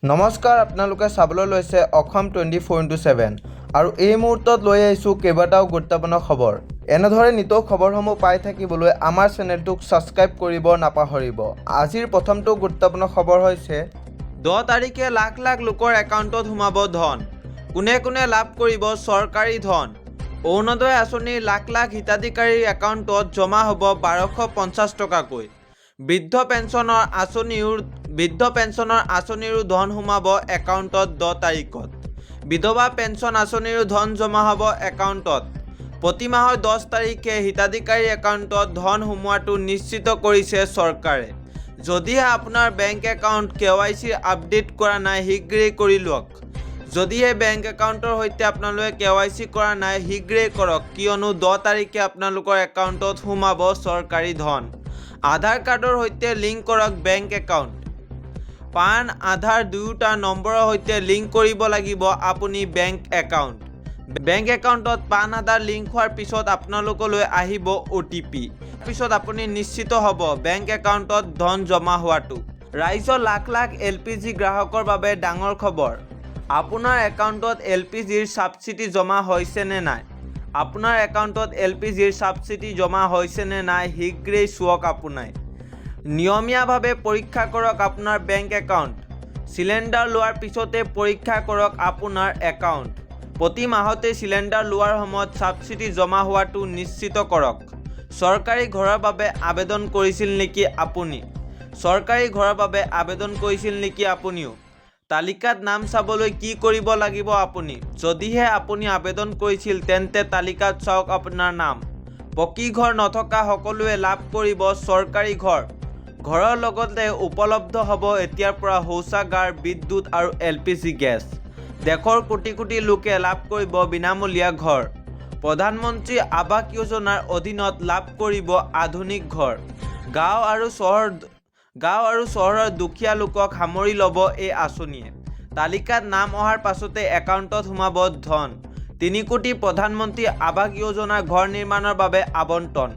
নমস্কাৰ, আপোনালোকে চাবলৈ লৈছে অসম 24x7 আৰু এই মুহূৰ্তত লৈ আহিছোঁ কেইবাটাও গুৰুত্বপূৰ্ণ খবৰ। এনেদৰে নিতৌ খবৰসমূহ পাই থাকিবলৈ আমাৰ চেনেলটোক ছাবস্ক্ৰাইব কৰিব নাপাহৰিব। আজিৰ প্ৰথমটো গুৰুত্বপূৰ্ণ খবৰ হৈছে 10 তাৰিখে লাখ লাখ লোকৰ একাউণ্টত সোমাব ধন। কোনে কোনে লাভ কৰিব চৰকাৰী ধন? অৰুণোদয় আঁচনিৰ লাখ লাখ হিতাধিকাৰীৰ একাউণ্টত জমা হ'ব 1250 টকাকৈ। বৃদ্ধ পেঞ্চনৰ আঁচনিৰো ধন সোমাব একাউণ্টত 10 তাৰিখত। বিধৱা পেঞ্চন আঁচনিৰো ধন জমা হ'ব একাউণ্টত। প্ৰতি মাহৰ 10 তাৰিখে হিতাধিকাৰীৰ একাউণ্টত ধন সোমোৱাটো নিশ্চিত কৰিছে চৰকাৰে। যদিহে আপোনাৰ বেংক একাউণ্ট KYC আপডেট কৰা নাই, শীঘ্ৰেই কৰি লওক। যদিহে বেংক একাউণ্টৰ সৈতে আপোনালোকে KYC কৰা নাই, শীঘ্ৰেই কৰক, কিয়নো 10 তাৰিখে আপোনালোকৰ একাউণ্টত সোমাব চৰকাৰী ধন। আধাৰ কাৰ্ডৰ সৈতে লিংক কৰক বেংক একাউণ্ট। পান, আধাৰ দুয়োটা নম্বৰৰ সৈতে লিংক কৰিব লাগিব আপুনি বেংক একাউণ্ট। বেংক একাউণ্টত পান, আধাৰ লিংক হোৱাৰ পিছত আপোনালোকলৈ আহিব OTP। পিছত আপুনি নিশ্চিত হ'ব বেংক একাউণ্টত ধন জমা হোৱাটো। ৰাইজৰ লাখ লাখ LPG গ্ৰাহকৰ বাবে ডাঙৰ খবৰ। আপোনাৰ একাউণ্টত LPGৰ ছাবচিডি জমা হৈছে নে নাই? আপোনাৰ একাউণ্টত LPGৰ ছাবচিডি জমা হৈছে নে নাই, শীঘ্ৰেই চোৱক আপোনাৰ। নিয়মীয়াভাৱে পৰীক্ষা কৰক আপোনাৰ বেংক একাউণ্ট। চিলিণ্ডাৰ লোৱাৰ পিছতে পৰীক্ষা কৰক আপোনাৰ একাউণ্ট। প্ৰতি মাহতে চিলিণ্ডাৰ লোৱাৰ সময়ত ছাবচিডি জমা হোৱাটো নিশ্চিত কৰক। চৰকাৰী ঘৰৰ বাবে আবেদন কৰিছিল নেকি আপুনি? চৰকাৰী ঘৰৰ বাবে আবেদন কৰিছিল নেকি আপুনিও? তালিকাত নাম চাবলৈ কি কৰিব লাগিব আপুনি? যদিহে আপুনি আবেদন কৰিছিল তেন্তে তালিকাত চাওক আপোনাৰ নাম। পকী ঘৰ নথকা সকলোৱে লাভ কৰিব চৰকাৰী ঘৰ। ঘৰৰ লগতে উপলব্ধ হ'ব এতিয়াৰ পৰা শৌচাগাৰ, বিদ্যুৎ আৰু LPG গেছ। দেশৰ কোটি কোটি লোকে লাভ কৰিব বিনামূলীয়া ঘৰ। প্ৰধানমন্ত্ৰী আৱাস যোজনাৰ অধীনত লাভ কৰিব আধুনিক ঘৰ। গাঁও আৰু চহৰৰ দুখীয়া লোকক সামৰি ল'ব এই আঁচনিয়ে। তালিকাত নাম অহাৰ পাছতে একাউণ্টত সোমাব ধন। 3 কোটি প্ৰধানমন্ত্ৰী আৱাস যোজনাৰ ঘৰ নিৰ্মাণৰ বাবে আবণ্টন।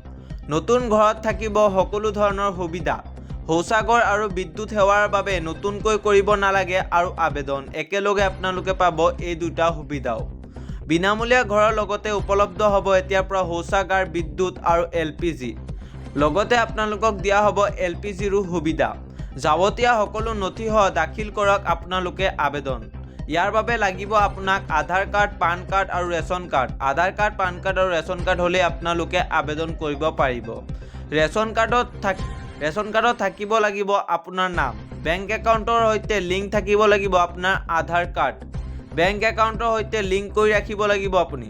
নতুন ঘৰত থাকিব সকলো ধৰণৰ সুবিধা। শৌচাগাৰ আৰু বিদ্যুৎ সেৱাৰ বাবে নতুনকৈ কৰিব নালাগে আৰু আবেদন। একেলগে আপোনালোকে পাব এই দুটা সুবিধাও। বিনামূলীয়া ঘৰৰ লগতে উপলব্ধ হ'ব এতিয়াৰ পৰা শৌচাগাৰ, বিদ্যুৎ আৰু LPG। লগতে আপোনালোকক দিয়া হ'ব LPGৰো সুবিধা। যাৱতীয় সকলো নথিসহ দাখিল কৰক আপোনালোকে আবেদন। ইয়াৰ বাবে লাগিব আপোনাক আধাৰ কাৰ্ড, পান কাৰ্ড আৰু ৰেচন কাৰ্ড। আধাৰ কাৰ্ড, পান কাৰ্ড আৰু ৰেচন কাৰ্ড হ'লে আপোনালোকে আবেদন কৰিব পাৰিব। ৰেচন কাৰ্ডত থাকিব লাগিব আপোনাৰ নাম। বেংক একাউণ্টৰ সৈতে লিংক থাকিব লাগিব আপোনাৰ আধাৰ কাৰ্ড। বেংক একাউণ্টৰ সৈতে লিংক কৰি ৰাখিব লাগিব আপুনি।